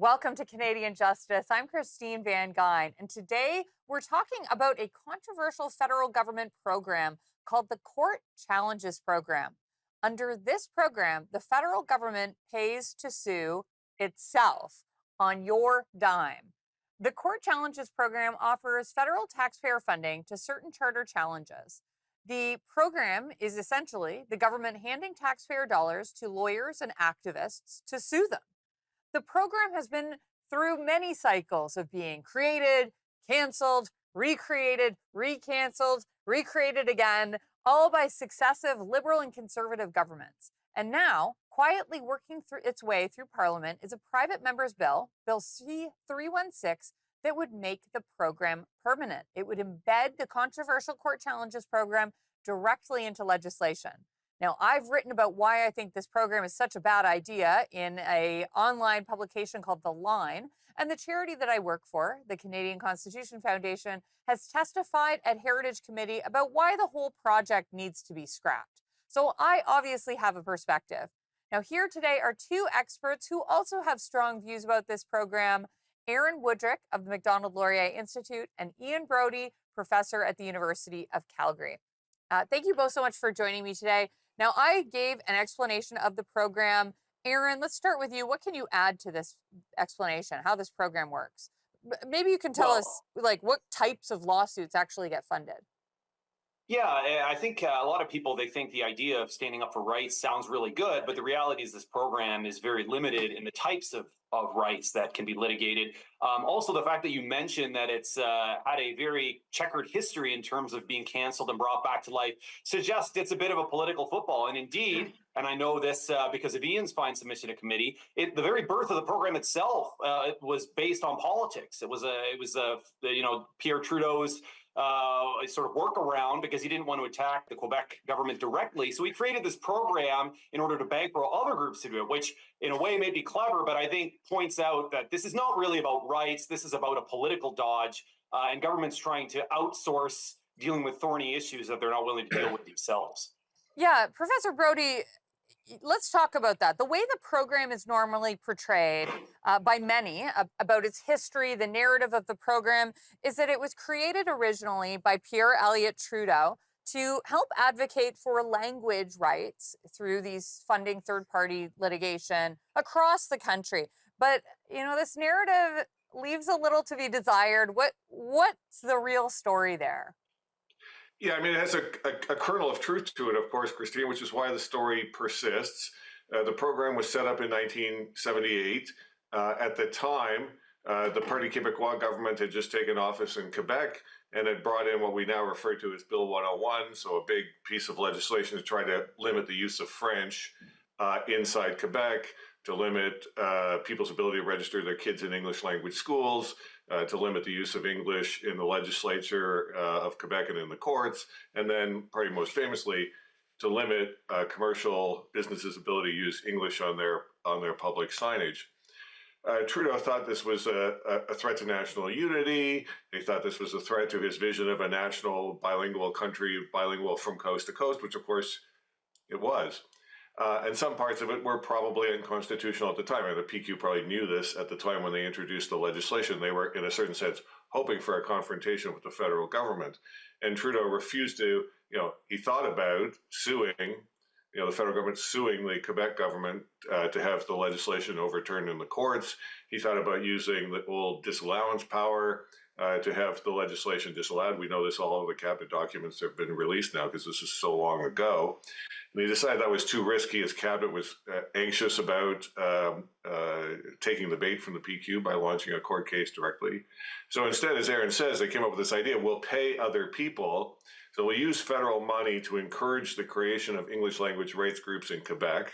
Welcome to Canadian Justice. I'm Christine Van Gyn, and today we're talking about a controversial federal government program called the Court Challenges Program. Under this program, the federal government pays to sue itself on your dime. The Court Challenges Program offers federal taxpayer funding to certain charter challenges. The program is essentially the government handing taxpayer dollars to lawyers and activists to sue them. The program has been through many cycles of being created, canceled, recreated, recanceled, recreated again, all by successive liberal and conservative governments. And now, quietly working through its way through Parliament is a private member's bill, Bill C-316, that would make the program permanent. it would embed the controversial Court Challenges Program directly into legislation. Now, I've written about why I think this program is such a bad idea in an online publication called The Line, and the charity that I work for, the Canadian Constitution Foundation, has testified at Heritage Committee about why the whole project needs to be scrapped. So I obviously have a perspective. Now, here today are two experts who also have strong views about this program: Aaron Wudrick of the Macdonald-Laurier Institute and Ian Brodie, professor at the University of Calgary. Thank you both so much for joining me today. Now, I gave an explanation of the program. Aaron, let's start with you. What can you add to this explanation, how this program works? Maybe you can tell us, what types of lawsuits actually get funded. Yeah, I think a lot of people, they think the idea of standing up for rights sounds really good, but the reality is this program is very limited in the types of rights that can be litigated. Also, the fact that you mentioned that it's had a very checkered history in terms of being canceled and brought back to life suggests it's a bit of a political football. And indeed, and I know this because of Ian's fine submission to committee, the very birth of the program itself it was based on politics. It was Pierre Trudeau's sort of workaround because he didn't want to attack the Quebec government directly. So he created this program in order to bankroll other groups to do it, which in a way may be clever, but I think points out that this is not really about rights. This is about a political dodge, and governments trying to outsource dealing with thorny issues that they're not willing to deal with themselves. Yeah, Professor Brodie, let's talk about that. The way the program is normally portrayed by many about its history, the narrative of the program, is that it was created originally by Pierre Elliott Trudeau to help advocate for language rights through these funding third-party litigation across the country. But, this narrative leaves a little to be desired. What's the real story there? Yeah, I mean, it has a kernel of truth to it, of course, Christine, which is why the story persists. The program was set up in 1978. At the time, the Parti Québécois government had just taken office in Quebec and had brought in what we now refer to as Bill 101, so a big piece of legislation to try to limit the use of French inside Quebec, to limit people's ability to register their kids in English language schools, to limit the use of English in the legislature of Quebec and in the courts, and then probably most famously to limit commercial businesses' ability to use English on their public signage. Trudeau thought this was a threat to national unity. He thought this was a threat to his vision of a national bilingual country, bilingual from coast to coast, which of course it was. And some parts of it were probably unconstitutional at the time. And the PQ probably knew this at the time when they introduced the legislation. They were, in a certain sense, hoping for a confrontation with the federal government. And Trudeau refused to, he thought about suing, the federal government suing the Quebec government to have the legislation overturned in the courts. He thought about using the old disallowance power to have the legislation disallowed. We know this, all of the cabinet documents have been released now because this is so long ago. And he decided that was too risky. His cabinet was anxious about taking the bait from the PQ by launching a court case directly. So instead, as Aaron says, they came up with this idea: we'll pay other people. So we'll use federal money to encourage the creation of English language rights groups in Quebec.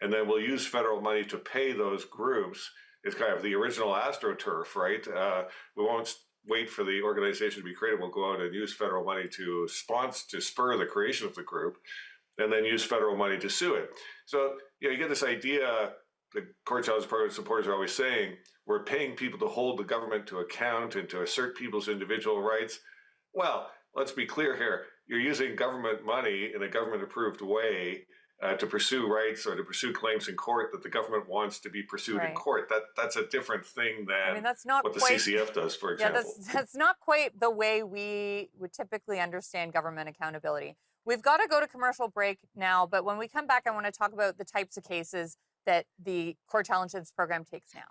And then we'll use federal money to pay those groups. It's kind of the original AstroTurf, right? We won't wait for the organization to be created. We'll go out and use federal money to spur the creation of the group, and then use federal money to sue it. So, you get this idea, the Court Challenges Program supporters are always saying, we're paying people to hold the government to account and to assert people's individual rights. Well, let's be clear here. You're using government money in a government-approved way to pursue rights or to pursue claims in court that the government wants to be pursued in court. That's a different thing than that's not what the quite, CCF does, for example. that's not quite the way we would typically understand government accountability. We've got to go to commercial break now, but when we come back, I want to talk about the types of cases that the Court Challenges program takes now.